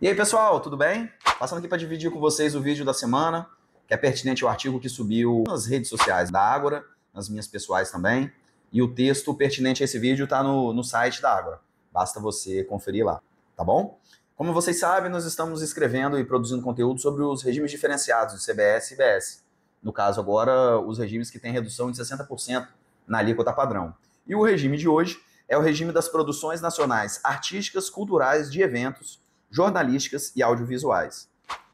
E aí, pessoal, tudo bem? Passando aqui para dividir com vocês o vídeo da semana, que é pertinente ao artigo que subiu nas redes sociais da Ágora, nas minhas pessoais também, e o texto pertinente a esse vídeo está no site da Ágora. Basta você conferir lá, tá bom? Como vocês sabem, nós estamos escrevendo e produzindo conteúdo sobre os regimes diferenciados de CBS e IBS. No caso agora, os regimes que têm redução de 60% na alíquota padrão. E o regime de hoje é o regime das produções nacionais artísticas, culturais, de eventos, jornalísticas e audiovisuais.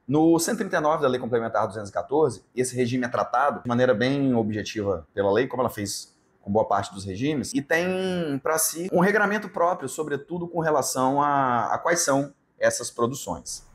No 139 da Lei Complementar 214, esse regime é tratado de maneira bem objetiva pela lei, como ela fez com boa parte dos regimes, e tem para si um regramento próprio, sobretudo com relação a quais são essas produções.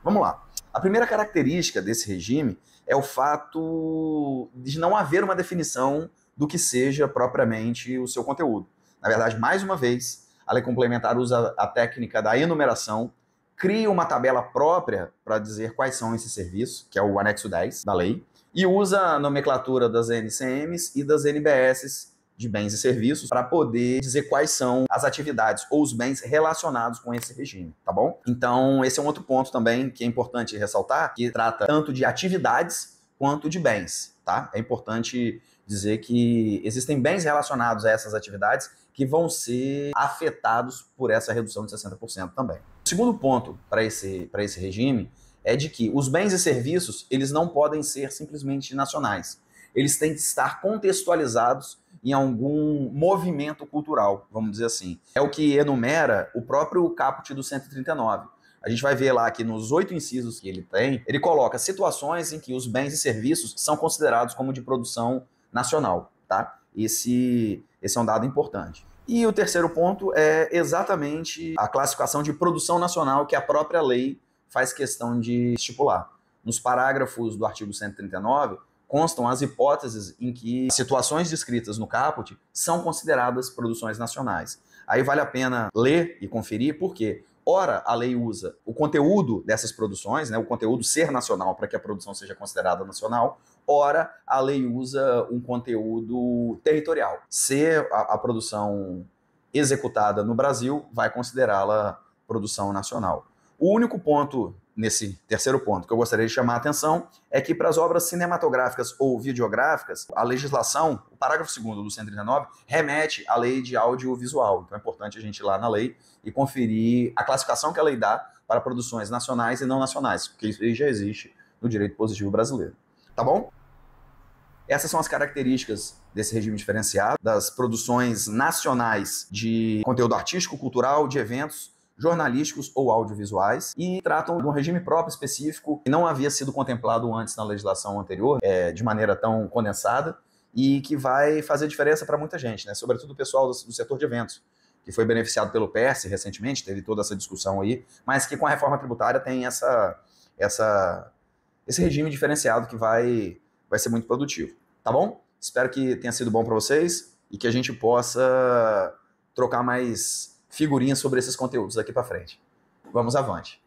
Vamos lá. A primeira característica desse regime é o fato de não haver uma definição do que seja propriamente o seu conteúdo. Na verdade, mais uma vez, a lei complementar usa a técnica da enumeração, cria uma tabela própria para dizer quais são esses serviços, que é o anexo 10 da lei, e usa a nomenclatura das NCMs e das NBS de bens e serviços para poder dizer quais são as atividades ou os bens relacionados com esse regime, tá bom? Então, esse é um outro ponto também que é importante ressaltar, que trata tanto de atividades quanto de bens, tá? É importante dizer que existem bens relacionados a essas atividades que vão ser afetados por essa redução de 60% também. O segundo ponto para esse regime é de que os bens e serviços, eles não podem ser simplesmente nacionais. Eles têm que estar contextualizados em algum movimento cultural, vamos dizer assim. É o que enumera o próprio caput do 139. A gente vai ver lá que nos 8 incisos que ele tem, ele coloca situações em que os bens e serviços são considerados como de produção nacional, tá? Esse é um dado importante. E o terceiro ponto é exatamente a classificação de produção nacional que a própria lei faz questão de estipular. Nos parágrafos do artigo 139, constam as hipóteses em que situações descritas no caput são consideradas produções nacionais. Aí vale a pena ler e conferir, porque ora a lei usa o conteúdo dessas produções, né, o conteúdo ser nacional para que a produção seja considerada nacional, ora a lei usa um conteúdo territorial. Ser a produção executada no Brasil vai considerá-la produção nacional. O único ponto, nesse terceiro ponto, que eu gostaria de chamar a atenção é que para as obras cinematográficas ou videográficas, a legislação, o parágrafo 2º do 139, remete à lei de audiovisual. Então é importante a gente ir lá na lei e conferir a classificação que a lei dá para produções nacionais e não nacionais, porque isso já existe no direito positivo brasileiro. Tá bom? Essas são as características desse regime diferenciado, das produções nacionais de conteúdo artístico, cultural, de eventos, jornalísticos ou audiovisuais, e tratam de um regime próprio específico que não havia sido contemplado antes na legislação anterior, de maneira tão condensada, e que vai fazer diferença para muita gente, né? Sobretudo o pessoal do setor de eventos, que foi beneficiado pelo PERSE recentemente, teve toda essa discussão aí, mas que com a reforma tributária tem esse regime diferenciado que vai ser muito produtivo, tá bom? Espero que tenha sido bom para vocês e que a gente possa trocar mais figurinhas sobre esses conteúdos daqui para frente. Vamos avante.